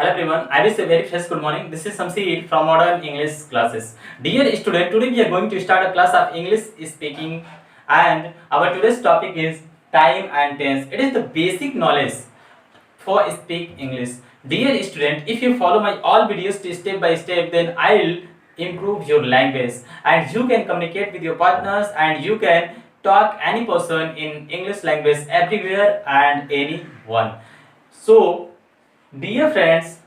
Hello everyone, I wish a very fresh good morning. This is Samseed from Modern English Classes. Dear student, today we are going to start a class of English speaking and our today's topic is time and tense. It is the basic knowledge for speak English. Dear student, if you follow my all videos step by step, then I'll improve your language and you can communicate with your partners and you can talk any person in English language everywhere and anyone. So dear friends,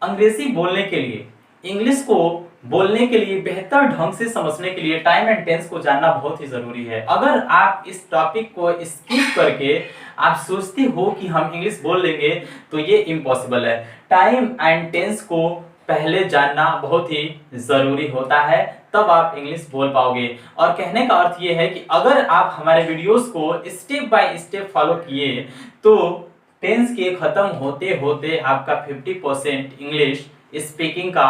अंग्रेजी बोलने के लिए, English को बोलने के लिए, बेहतर ढंग से समझने के लिए टाइम एंड टेंस को जानना बहुत ही जरूरी है। अगर आप इस टॉपिक को स्किप करके आप सोचते हो कि हम इंग्लिश बोल लेंगे तो ये इम्पॉसिबल है। टाइम एंड टेंस को पहले जानना बहुत ही जरूरी होता है, तब आप इंग्लिश बोल पाओगे। और कहने का अर्थ ये है कि अगर आप हमारे वीडियोस को स्टेप बाय स्टेप फॉलो किए तो टेंस के खत्म होते होते आपका 50% इंग्लिश स्पीकिंग का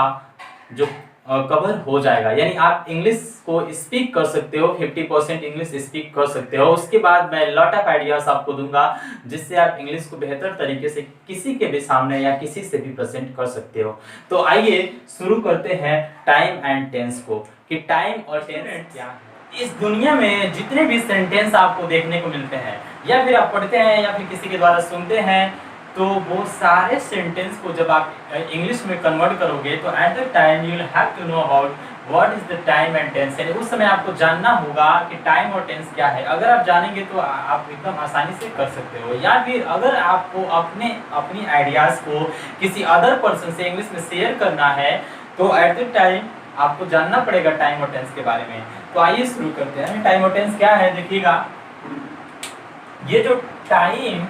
जो कवर हो जाएगा, यानी आप इंग्लिश को स्पीक कर सकते हो, 50% इंग्लिश स्पीक कर सकते हो। उसके बाद मैं लॉट ऑफ आइडियाज आपको दूंगा जिससे आप इंग्लिश को बेहतर तरीके से किसी के भी सामने या किसी से भी प्रेजेंट कर सकते हो। तो आइए शुरू करते हैं टाइम एंड टेंस को, कि टाइम और टेंस क्या है। इस दुनिया में जितने भी सेंटेंस आपको देखने को मिलते हैं या फिर आप पढ़ते हैं या फिर किसी के द्वारा सुनते हैं, तो वो सारे सेंटेंस को जब आप इंग्लिश में कन्वर्ट करोगे तो at the time you will have to know about what is the time and tense. यानी उस समय आपको जानना होगा कि टाइम और टेंस क्या है। अगर आप जानेंगे तो आप एकदम आसानी से कर सकते हो। या फिर अगर आपको अपनी आइडियाज को किसी अदर पर्सन से इंग्लिश में शेयर करना है तो एट द टाइम आपको जानना पड़ेगा टाइम और टेंस के बारे में। तो आइए शुरू करते हैं। टाइम और टेंस क्या है, देखिएगा। ये जो टाइम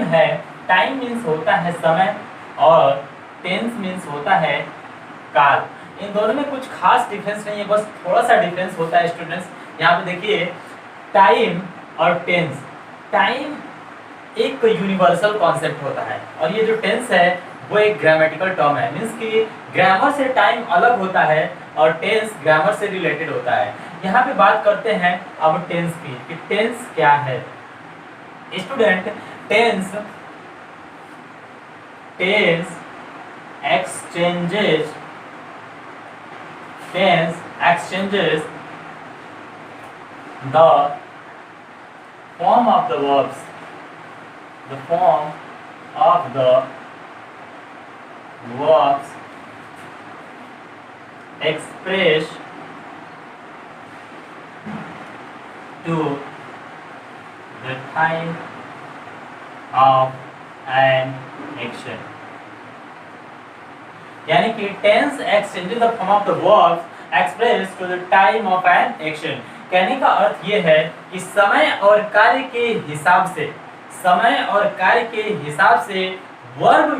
है, टाइम मीन्स होता है समय और टेंस मीन्स होता है काल। इन दोनों में कुछ खास डिफरेंस नहीं है, बस थोड़ा सा डिफरेंस होता है स्टूडेंट्स। यहाँ पे देखिए, टाइम और टेंस। टाइम एक यूनिवर्सल कॉन्सेप्ट होता है और ये जो टेंस है वो एक ग्रामेटिकल टर्म है। मीन्स कि ग्रामर से टाइम अलग होता है और टेंस ग्रामर से रिलेटेड होता है। यहाँ पे बात करते हैं अब टेंस की, कि टेंस क्या है। Student, tense exchanges the form of the verbs, express to the time of an action। यानी कि tense exchanges the form of the verbs express to the time of an action. कहने का अर्थ ये है कि समय और कार्य के हिसाब से वर्ब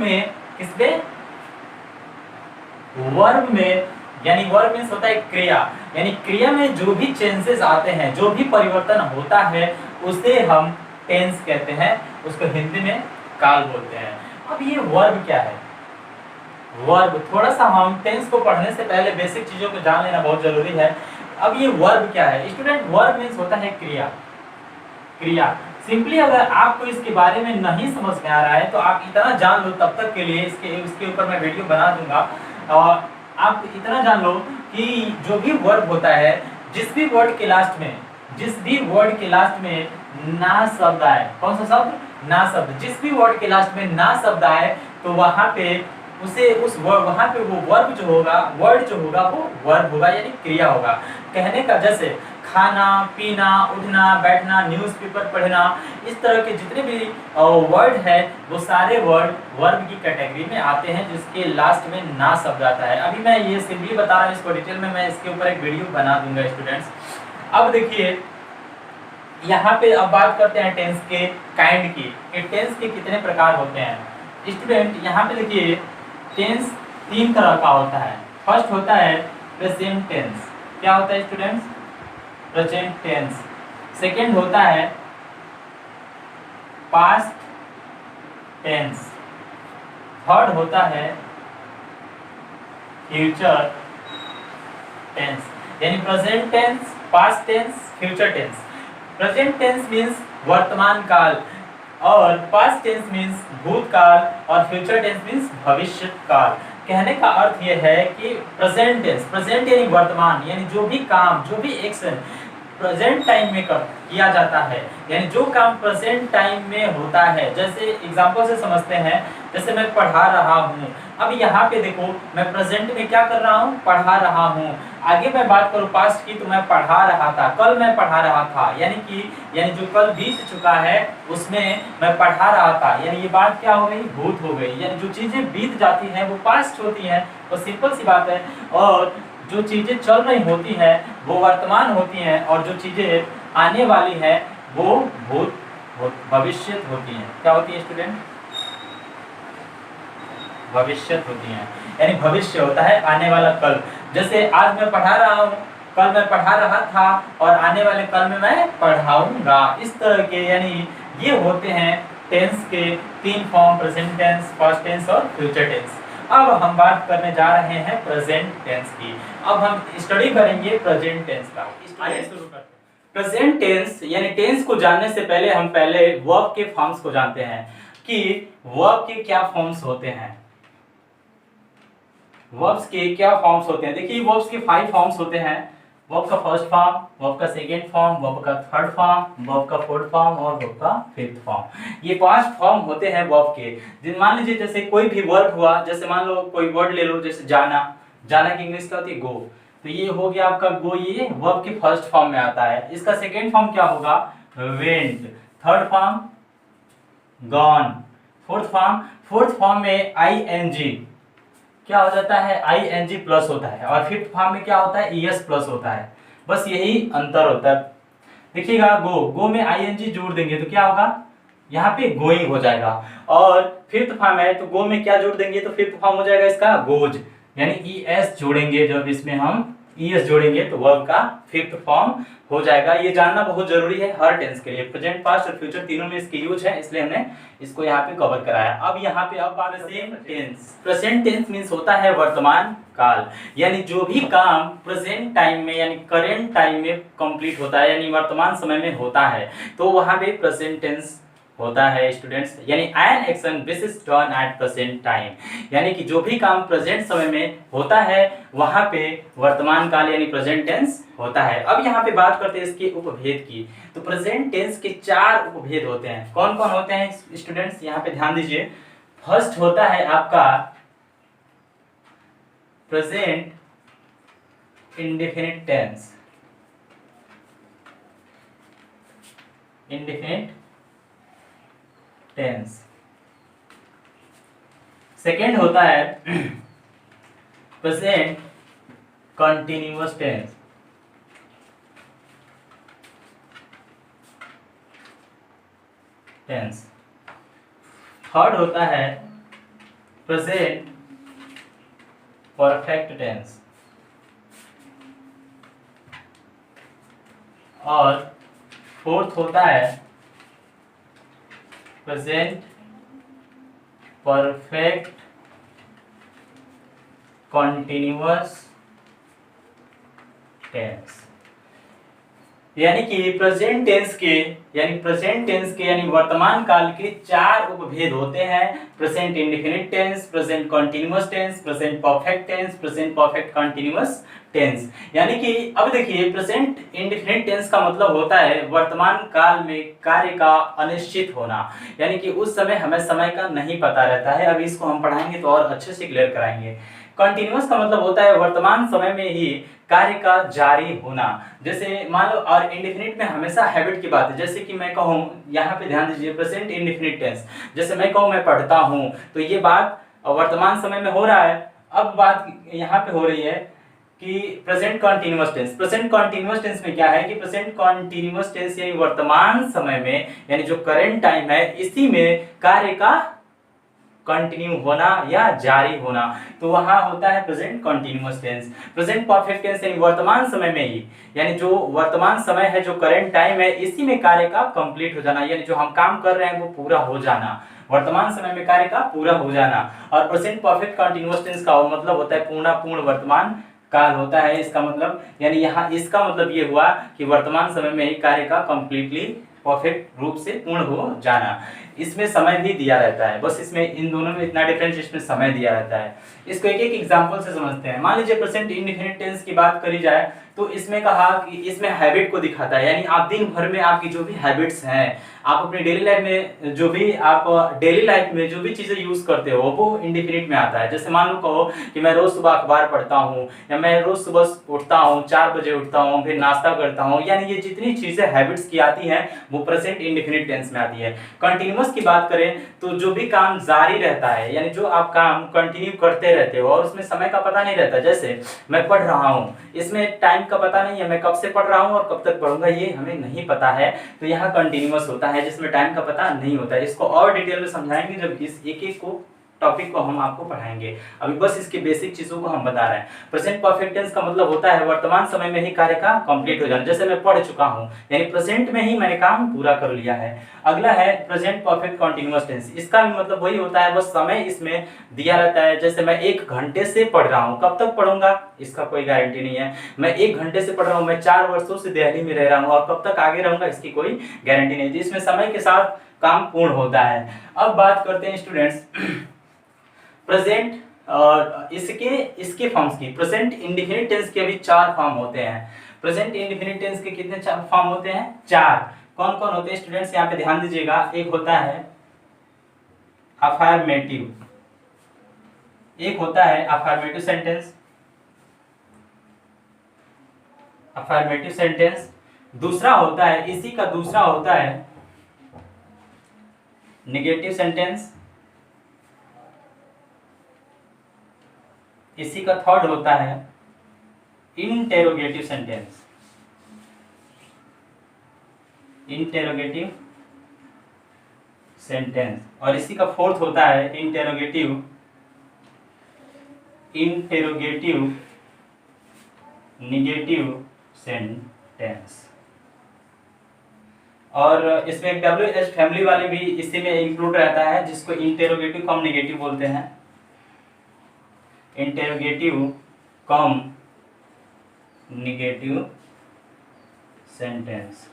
में यानी वर्ब मीन्स होता है क्रिया, यानी क्रिया में जो भी चेंजेस आते हैं, जो भी परिवर्तन होता है, उसे हम टेंस कहते हैं। उसको हिंदी में काल बोलते हैं। अब ये वर्ब क्या है? वर्ब, थोड़ा सा हम टेंस को पढ़ने से पहले बेसिक चीजों को जान लेना बहुत जरूरी है। अब ये वर्ब क्या है स्टूडेंट? वर्ब मीन्स होता है क्रिया। सिंपली अगर आपको इसके बारे में नहीं समझ में आ रहा है तो आप इतना जान लो, तब तक के लिए उसके ऊपर मैं वीडियो बना दूंगा। और आप इतना जान लो कि जो भी वर्ब होता है, जिस भी वर्ड के लास्ट में ना शब्द आए, कौन सा शब्द? ना शब्द। जिस भी वर्ड के लास्ट में ना शब्द आए तो वहां पे वहां पे वो वर्ड जो होगा वो वर्ब होगा, यानी क्रिया होगा। कहने का जैसे खाना, पीना, उठना, बैठना, न्यूज़पेपर पढ़ना, इस तरह के जितने भी वर्ड है वो सारे वर्ड वर्ब की कैटेगरी में आते हैं जिसके लास्ट में ना शब्द आता है। अभी मैं ये सिंपली बता रहा हूँ, इसको डिटेल में मैं इसके ऊपर एक वीडियो बना दूंगा स्टूडेंट्स। अब देखिए, यहाँ पे अब बात करते हैं टेंस के काइंड की, कि टेंस के कितने प्रकार होते हैं। स्टूडेंट, यहाँ पे देखिए, टेंस 3 तरह का होता है। फर्स्ट होता है प्रेजेंट टेंस। क्या होता है स्टूडेंट्स? Present tense. सेकेंड होता है पास्ट टेंस। थर्ड होता है फ्यूचर टेंस, यानी present tense, past tense, future tense. Present tense means वर्तमान काल। और पास्ट टेंस मीन्स भूतकाल और फ्यूचर टेंस मीन्स भविष्य काल। कहने का अर्थ यह है कि प्रेजेंट टेंस, प्रेजेंट यानी वर्तमान, यानी जो भी काम, जो भी एक्शन प्रेजेंट टाइम में किया जाता है, यानी जो काम प्रेजेंट टाइम में होता है। जैसे एग्जांपल से समझते हैं, जैसे मैं पढ़ा रहा हूँ, अब यहाँ पे देखो मैं प्रेजेंट में क्या कर रहा हूँ, पढ़ा रहा हूँ। आगे मैं बात करूँ पास्ट की, तो मैं पढ़ा रहा था, कल मैं पढ़ा रहा था, यानी जो कल बीत चुका है उसमें मैं पढ़ा रहा था, यानी ये बात क्या हो गई, भूत हो गई। यानी जो चीजें बीत जाती हैं वो पास्ट होती हैं, तो सिंपल सी बात है। और जो चीजें चल रही होती हैं वो वर्तमान होती हैं, और जो चीजें आने वाली हैं वो भविष्य होती हैं। क्या होती है स्टूडेंट? भविष्य होती हैं, यानी भविष्य होता है आने वाला कल। जैसे आज मैं पढ़ा रहा हूँ, कल मैं पढ़ा रहा था, और आने वाले कल में मैं पढ़ाऊंगा। इस तरह के, यानी ये होते हैं टेंस के तीन form, present tense, past tense और फ्यूचर टेंस। अब हम बात करने जा रहे हैं प्रेजेंट टेंस की। अब हम स्टडी करेंगे प्रेजेंट टेंस का। आइए शुरू करते हैं। प्रेजेंट टेंस यानी टेंस को जानने से पहले हम पहले वर्ब के फॉर्म्स को जानते हैं कि वर्ब के क्या फॉर्म्स होते हैं। वर्ब्स के क्या फॉर्म्स होते हैं? देखिए वर्ब्स के 5 फॉर्म्स होते हैं। वर्ब का फर्स्ट फॉर्म, वर्ब का सेकंड फॉर्म, वर्ब का थर्ड फॉर्म, वर्ब का फोर्थ फॉर्म और वर्ब का फिफ्थ फॉर्म। ये 5 फॉर्म होते हैं वर्ब के। मान लीजिए जैसे कोई भी वर्ब हुआ, जैसे मान लो कोई वर्ड ले लो, जैसे जाना, जाना की इंग्लिश क्या होती है? गो। तो ये हो गया आपका गो, ये वर्ब के फर्स्ट फॉर्म में आता है। इसका सेकंड फॉर्म क्या होगा? Went. Third form gone. Fourth form में आईएनजी क्या हो जाता है? आईएनजी प्लस होता है। और फिफ्थ फॉर्म में क्या होता है? ईएस प्लस होता है। बस यही अंतर होता है। देखिएगा गो में आईएनजी जोड़ देंगे तो क्या होगा? यहाँ पे गोइंग हो जाएगा। और फिफ्थ फॉर्म है तो गो में क्या जोड़ देंगे तो फिफ्थ फॉर्म हो जाएगा इसका गोज, यानी ईएस जोड़ेंगे। जब इसमें हम ईएस जोड़ेंगे तो वर्ब का फिफ्थ फॉर्म हो जाएगा। ये जानना बहुत जरूरी है हर टेंस के लिए। प्रेजेंट, पास्ट और फ्यूचर तीनों में इसकी यूज है, इसलिए हमने इसको यहाँ पे कवर कराया। अब यहाँ पे अब बात टेंस। प्रेजेंट टेंस मीन्स होता है वर्तमान काल, यानी जो भी काम प्रेजेंट टाइम में यानी करेंट टाइम में कंप्लीट होता है, यानी वर्तमान समय में होता है, तो वहां पे प्रेजेंट टेंस होता है स्टूडेंट्स। यानी an action which is done at present time, यानी कि जो भी काम प्रेजेंट समय में होता है वहां पे वर्तमान काल यानी प्रेजेंट टेंस होता है। अब यहाँ पे बात करते हैं इसके उपभेद की। तो प्रेजेंट टेंस के 4 उपभेद होते हैं। कौन कौन होते हैं स्टूडेंट्स? यहाँ पे ध्यान दीजिए। फर्स्ट होता है आपका present indefinite tense. Indefinite tense. Second होता है प्रेजेंट कंटिन्यूअस टेंस। थर्ड होता है प्रेजेंट परफेक्ट टेंस। और फोर्थ होता है प्रेजेंट परफेक्ट कंटिन्यूअस टेंस। यानी कि प्रेजेंट टेंस के यानी वर्तमान काल के 4 उपभेद होते हैं। Present indefinite tense, present continuous tense, present perfect tense, present perfect continuous tense. यानी कि अब देखिए प्रेजेंट इंडेफिनिट टेंस का मतलब होता है वर्तमान काल में कार्य का अनिश्चित होना, यानी कि उस समय हमें समय का नहीं पता रहता है। अभी इसको हम पढ़ाएंगे तो और अच्छे से क्लियर कराएंगे। कंटिन्यूअस का मतलब होता है वर्तमान समय में ही कार्य का जारी होना। जैसे मान लो, और इंडेफिनिट में हमेशा हैबिट की बात है। जैसे कि मैं कहूँ, यहाँ पे ध्यान दीजिए, प्रेजेंट इंडेफिनिट टेंस, जैसे मैं कहूँ मैं पढ़ता हूँ, तो ये बात वर्तमान समय में हो रहा है। अब बात यहाँ पे हो रही है कि present continuous tense. Present continuous tense में क्या है कि प्रेजेंट कंटीन्यूअस टेंस यानी वर्तमान समय में, यानी जो करंट टाइम है, इसी में कार्य का कंटिन्यू होना या जारी होना, तो वहां होता है present continuous tense. Present perfect tense यानी वर्तमान समय में ही, यानी जो वर्तमान समय है, जो करंट टाइम है, इसी में कार्य का कंप्लीट हो जाना, यानी जो हम काम कर रहे हैं वो पूरा हो जाना, वर्तमान समय में कार्य का पूरा हो जाना। और प्रेजेंट परफेक्ट कंटीन्यूअस टेंस का मतलब होता है पूर्ण वर्तमान काल होता है। इसका मतलब, यानी यहाँ इसका मतलब ये हुआ कि वर्तमान समय में ही कार्य का कंप्लीटली परफेक्ट रूप से पूर्ण हो जाना। इसमें समय भी दिया रहता है, बस इसमें इन दोनों में इतना डिफरेंस, इसमें समय दिया रहता है। इसको एक एक एग्जांपल से समझते हैं। मान लीजिए प्रेजेंट इंडेफिनिट टेंस की बात करी जाए तो इसमें कहा कि इसमें हैबिट को दिखाता है, यानी आप दिन भर में आपकी जो भी हैबिट्स हैं, आप अपनी डेली लाइफ में जो भी आप डेली लाइफ में जो भी चीजें यूज करते हो वो इंडेफिनिट में आता है। जैसे मान लो कहो कि मैं रोज सुबह अखबार पढ़ता हूँ, या मैं रोज सुबह उठता हूँ, 4 बजे उठता हूँ, फिर नाश्ता करता हूँ, यानी ये जितनी चीजें हैबिट्स की आती हैं वो प्रेजेंट इंडेफिनिट टेंस में आती है। कंटिन्यूअस की बात करें तो जो भी काम जारी रहता है, यानी जो आप काम कंटिन्यू करते रहते हो और उसमें समय का पता नहीं रहता। जैसे मैं पढ़ रहा हूँ, इसमें टाइम का पता नहीं है, मैं कब से पढ़ रहा हूँ और कब तक पढ़ूंगा ये हमें नहीं पता है, तो यहाँ कंटिन्यूअस होता है जिसमें टाइम का पता नहीं होता है। इसको और डिटेल में समझाएंगे जब इस एक एक को टॉपिक को हम आपको पढ़ाएंगे, अभी बस इसकी बेसिक चीजों को हम बता रहे हैं। प्रेजेंट परफेक्ट टेंस का मतलब होता है वर्तमान समय में ही कार्य का कंप्लीट हो जाना। जैसे मैं पढ़ चुका हूं, यानी प्रेजेंट में ही मैंने काम पूरा कर लिया है। अगला है प्रेजेंट परफेक्ट कंटीन्यूअस टेंस। इसका भी मतलब वही होता है, बस समय इसमें दिया रहता है। जैसे मैं 1 घंटे से पढ़ रहा हूं, कब तक पढ़ूंगा इसका कोई गारंटी नहीं है। मैं 1 घंटे से पढ़ रहा हूं, मैं 4 वर्षों से दिल्ली में रह रहा हूं और कब तक आगे रहूंगा इसकी कोई गारंटी नहीं। इसमें समय के साथ काम पूर्ण होता है। अब बात करते हैं स्टूडेंट्स प्रेजेंट और इसके फॉर्म्स की। प्रेजेंट इंडेफिनिट टेंस के अभी 4 फॉर्म होते हैं। प्रेजेंट इंडेफिनिट टेंस के कितने फॉर्म होते हैं? 4। कौन कौन होते हैं स्टूडेंट्स, यहाँ पे ध्यान दीजिएगा। एक होता है अफर्मेटिव, एक होता है अफर्मेटिव सेंटेंस, अफर्मेटिव सेंटेंस। दूसरा होता है, इसी का दूसरा होता है नेगेटिव सेंटेंस। इसी का थर्ड होता है इंटेरोगेटिव सेंटेंस, इंटेरोगेटिव सेंटेंस। और इसी का फोर्थ होता है इंटेरोगेटिव नेगेटिव सेंटेंस। और इसमें WH फैमिली वाले भी इसी में इंक्लूड रहता है, जिसको इंटेरोगेटिव कम नेगेटिव बोलते हैं। इंटेरोगेटिव कम नेगेटिव सेंटेंस,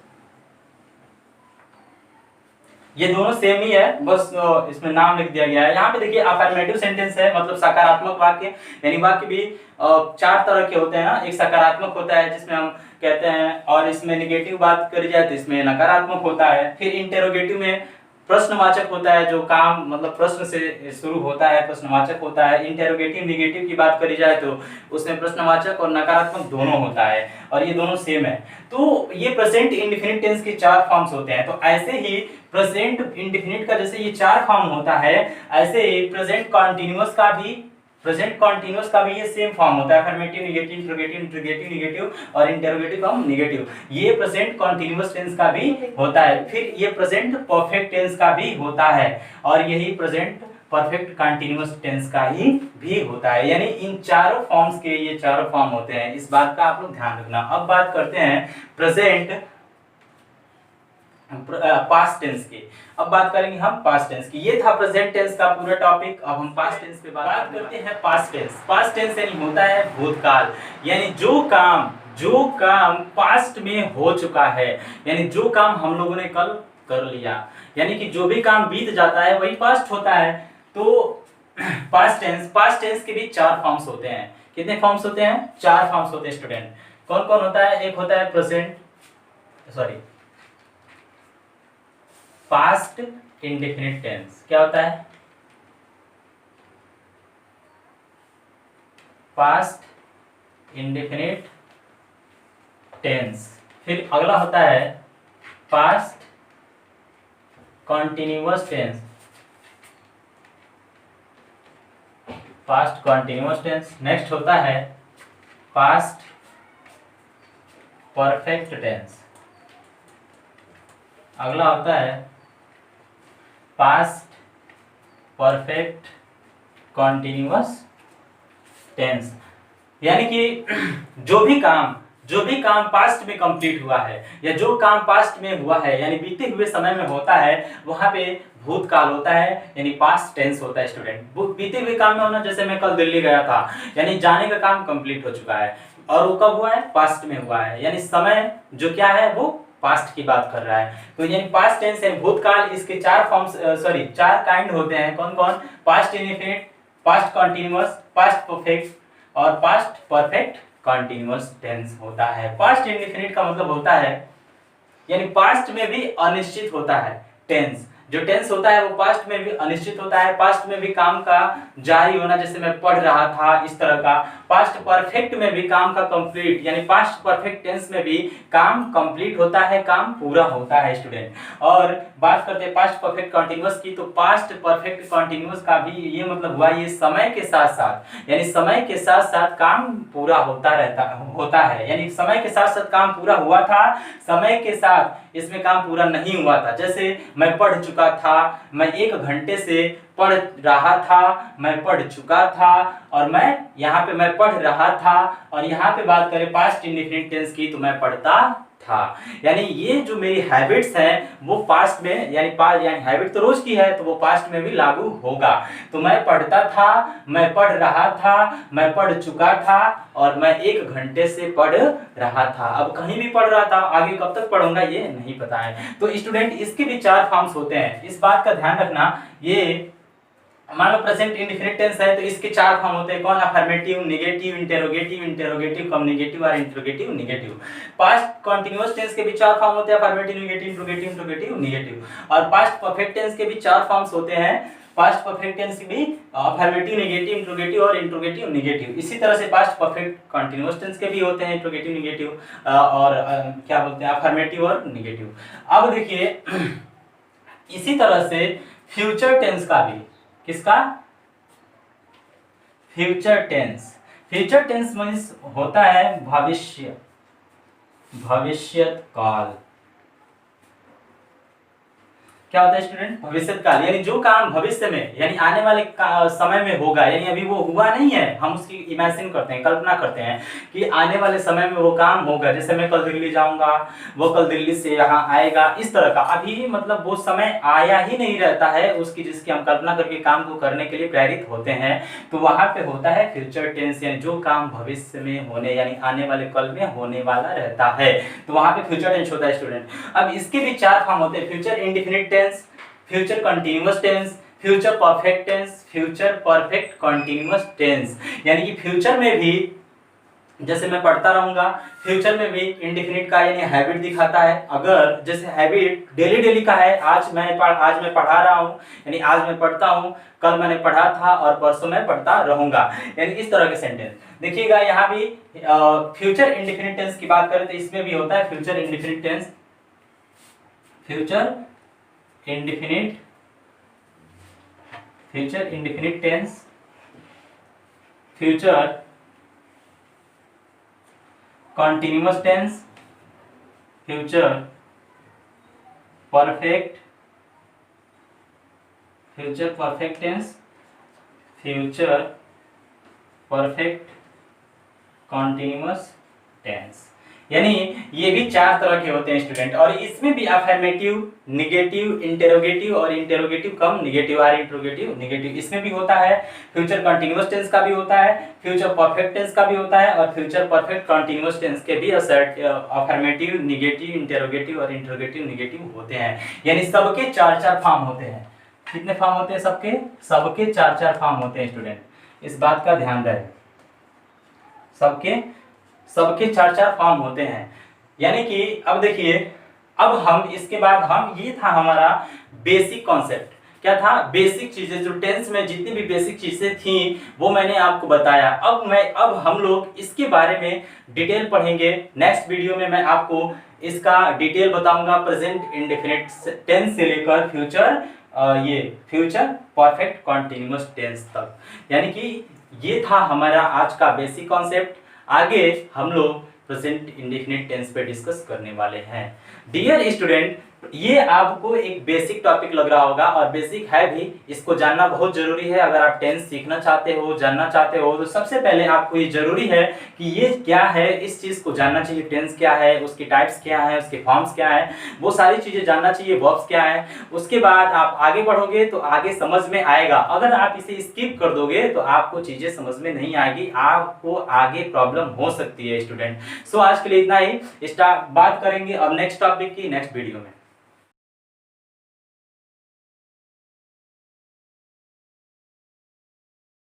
ये दोनों सेम ही है, बस इसमें नाम लिख दिया गया है। यहाँ पे देखिए अफर्मेटिव सेंटेंस है, मतलब सकारात्मक वाक्य, यानी वाक्य भी 4 तरह के होते हैं ना। एक सकारात्मक होता है जिसमें हम कहते हैं, और इसमें नेगेटिव बात करी जाए तो इसमें नकारात्मक होता है। फिर इंटेरोगेटिव में प्रश्नवाचक होता है, जो काम मतलब प्रश्न से शुरू होता है, प्रश्नवाचक होता है। इंटेरोगेटिव नेगेटिव की बात करी जाए तो उसमें प्रश्नवाचक और नकारात्मक दोनों होता है, और ये दोनों सेम है। तो ये प्रेजेंट इंडेफिनिट टेंस के 4 फॉर्म्स होते हैं। तो ऐसे ही प्रेजेंट इंडेफिनिट का जैसे ये 4 फॉर्म होता है, ऐसे ही प्रेजेंट कॉन्टिन्यूअस का भी ये सेम फॉर्म होता है। अफर्मेटिव, नेगेटिव, इंटरोगेटिव, नेगेटिव और इंटेरोगेटिव कम नेगेटिव। ये प्रेजेंट कॉन्टिन्यूअस टेंस का भी होता है। फिर ये प्रेजेंट परफेक्ट टेंस का भी होता है, और यही प्रेजेंट परफेक्ट कंटीन्यूअस टेंस का ही भी होता है। यानी इन चारों फॉर्म्स के ये चारों फॉर्म होते हैं, इस बात का आप लोग ध्यान रखना। अब बात करते हैं प्रेजेंट पास्ट टेंस की। अब बात करेंगे हम पास्ट टेंस की। ये था प्रेजेंट टेंस का पूरा टॉपिक। अब हम पास्ट टेंस पे बात करते हैं। पास्ट टेंस, पास्ट टेंस यानी होता है भूतकाल, यानी जो काम पास्ट में हो चुका है, यानी जो काम हम लोगों ने कल कर लिया, यानी कि जो भी काम बीत जाता है वही पास्ट होता है। तो पास्ट टेंस के भी 4 फॉर्म्स होते हैं। कितने फॉर्म्स होते हैं? 4 फॉर्म्स होते हैं स्टूडेंट। कौन कौन होता है? एक होता है पास्ट इंडेफिनिट टेंस। क्या होता है? Past indefinite tense. फिर अगला होता है past continuous tense, past continuous tense. Next होता है पास्ट परफेक्ट टेंस। अगला होता है पास्ट परफेक्ट कॉन्टिन्यूअस टेंस। यानी कि जो भी काम पास्ट में कंप्लीट हुआ है, या जो काम पास्ट में हुआ है, यानी बीते हुए समय में होता है, वहां पे भूतकाल होता है, यानी पास्ट टेंस होता है स्टूडेंट। बीते हुए काम में होना, जैसे मैं कल दिल्ली गया था, यानी जाने का काम कंप्लीट हो चुका है, और वो कब हुआ है? पास्ट में हुआ है, यानी समय जो क्या है वो पास्ट की बात कर रहा है। तो यानी पास्ट टेंस यानी भूतकाल, इसके चार फॉर्म्स चार काइंड होते हैं। कौन कौन? Past indefinite, past continuous, past perfect और पास्ट परफेक्ट कंटीन्यूअस टेंस होता है। पास्ट इंडेफिनिट का मतलब होता है यानी पास्ट में भी अनिश्चित होता है टेंस। जो टेंस होता है वो पास्ट में भी अनिश्चित होता है, पास्ट में भी काम का जारी होना, जैसे मैं पढ़ रहा था इस तरह का। पास्ट परफेक्ट में भी काम का कंप्लीट, यानी पास्ट परफेक्ट टेंस में भी काम कंप्लीट होता है, काम पूरा होता है स्टूडेंट। और बात करते हैं पास्ट परफेक्ट कंटीन्यूअस की, तो पास्ट परफेक्ट कंटीन्यूअस का भी ये मतलब हुआ ये समय के साथ साथ, यानी समय के साथ साथ काम पूरा होता है, यानी समय के साथ साथ काम पूरा हुआ था, समय के साथ इसमें काम पूरा नहीं हुआ था। जैसे मैं पढ़ चुका था, मैं 1 घंटे से पढ़ रहा था, मैं पढ़ चुका था, और मैं यहाँ पे मैं पढ़ रहा था, और यहाँ पे बात करें पास्ट इंडेफिनिट टेंस की तो मैं पढ़ता था। यानी ये जो मेरी हैबिट्स हैं वो पास्ट में यानी हैबिट तो रोज की है तो वो पास्ट में भी लागू होगा। तो मैं पढ़ता था, मैं पढ़ रहा था, मैं पढ़ चुका था, और मैं 1 घंटे से पढ़ रहा था। अब कहीं भी पढ़ रहा था, आगे कब तक पढ़ूंगा ये नहीं पता है। तो स्टूडेंट इसके भी 4 फॉर्म्स होते हैं, इस बात का ध्यान रखना। ये मान लो प्रेजेंट इंडेफिनिट टेंस है तो इसके 4 फॉर्म होते हैं। कौन? Affirmative, negative, interrogative, interrogative communicative और interrogative negative. Past continuous tense के भी 4 फॉर्म होते हैं, affirmative, negative, interrogative, interrogative negative. और पास्ट परफेक्ट टेंस के भी 4 फॉर्म्स होते हैं, पास्ट परफेक्ट टेंस भी अफर्मेटिव, नेगेटिव, इंटरोगेटिव और इंटरोगेटिव नेगेटिव। इसी तरह से पास्ट परफेक्ट कंटीन्यूअस टेंस के भी होते हैं इंटरोगेटिव, नेगेटिव और क्या बोलते हैं अफर्मेटिव और नेगेटिव। अब देखिए इसी तरह से फ्यूचर टेंस का भी, किसका? Future tense. Future tense means होता है भविष्य, भविष्यत काल। क्या होता है स्टूडेंट? भविष्यत काल, यानी जो काम भविष्य में यानी आने वाले समय में होगा, यानी अभी वो हुआ नहीं है, हम उसकी इमेजिन करते हैं, कल्पना करते हैं कि आने वाले समय में वो काम होगा। जैसे मैं कल दिल्ली जाऊंगा, वो कल दिल्ली से यहाँ आएगा, इस तरह का। अभी मतलब वो समय आया ही नहीं रहता है उसकी, जिसकी हम कल्पना करके काम को करने के लिए प्रेरित होते हैं, तो वहां पे होता है फ्यूचर टेंस, यानी जो काम भविष्य में होने यानी आने वाले कल में होने वाला रहता है, तो वहां पे फ्यूचर टेंस होता है स्टूडेंट। अब इसके भी 4 फॉर्म होते हैं, future indefinite tense, future continuous tense, future perfect tense, future perfect continuous tense. यानी कि फ्यूचर में भी जैसे मैं पढ़ता रहूंगा, फ्यूचर में भी इंडेफिनिट का यानी हैबिट दिखाता है। अगर जैसे हैबिट डेली डेली का है, आज मैं पढ़ा रहा हूँ, यानी आज मैं पढ़ता हूँ, कल मैंने पढ़ा था और परसों मैं पढ़ता रहूंगा, यानी इस तरह के सेंटेंस। देखिएगा यहाँ भी फ्यूचर इंडेफिनिट टेंस की बात करें तो इसमें भी होता है future indefinite tense, future indefinite tense, future continuous tense, future perfect tense, future perfect continuous tense. यानी ये भी 4 तरह के होते हैं स्टूडेंट, और इसमें भी अफर्मेटिव, नेगेटिव, इंटरोगेटिव और इंटरोगेटिव कम नेगेटिव और इंटरोगेटिव नेगेटिव इसमें भी होता है। फ्यूचर कंटीन्यूअस टेंस का भी होता है, फ्यूचर परफेक्ट टेंस का भी होता है, और फ्यूचर परफेक्ट कंटीन्यूअस टेंस के भी अफर्मेटिव, नेगेटिव, इंटरोगेटिव और इंटरोगेटिव नेगेटिव होते हैं। यानी सबके 4-4 फॉर्म होते हैं। कितने फॉर्म होते हैं सबके? सबके 4-4 फॉर्म होते हैं स्टूडेंट, इस बात का ध्यान रहे। सबके 4-4 फॉर्म होते हैं। यानी कि अब देखिए, अब हम इसके बाद ये था हमारा बेसिक कॉन्सेप्ट। क्या था? बेसिक चीजें, जो टेंस में जितनी भी बेसिक चीजें थी वो मैंने आपको बताया। अब हम लोग इसके बारे में डिटेल पढ़ेंगे। नेक्स्ट वीडियो में मैं आपको इसका डिटेल बताऊंगा, प्रेजेंट इंडेफिनिट टेंस से लेकर फ्यूचर परफेक्ट कंटीन्यूअस टेंस तक। यानी कि ये था हमारा आज का बेसिक कॉन्सेप्ट। आगे हम लोग प्रेजेंट इंडेफिनिट टेंस पे डिस्कस करने वाले हैं। डियर स्टूडेंट, ये आपको एक बेसिक टॉपिक लग रहा होगा और बेसिक है भी, इसको जानना बहुत जरूरी है। अगर आप टेंस सीखना चाहते हो, जानना चाहते हो, तो सबसे पहले आपको ये जरूरी है कि ये क्या है, इस चीज को जानना चाहिए। टेंस क्या है, उसकी टाइप्स क्या है, उसके फॉर्म्स क्या है, वो सारी चीजें जानना चाहिए। वर्ब्स क्या है, उसके बाद आप आगे बढ़ोगे तो आगे समझ में आएगा। अगर आप इसे स्किप कर दोगे तो आपको चीजें समझ में नहीं आएगी, आपको आगे प्रॉब्लम हो सकती है स्टूडेंट। सो आज के लिए इतना ही। बात करेंगे अब नेक्स्ट टॉपिक की नेक्स्ट वीडियो में।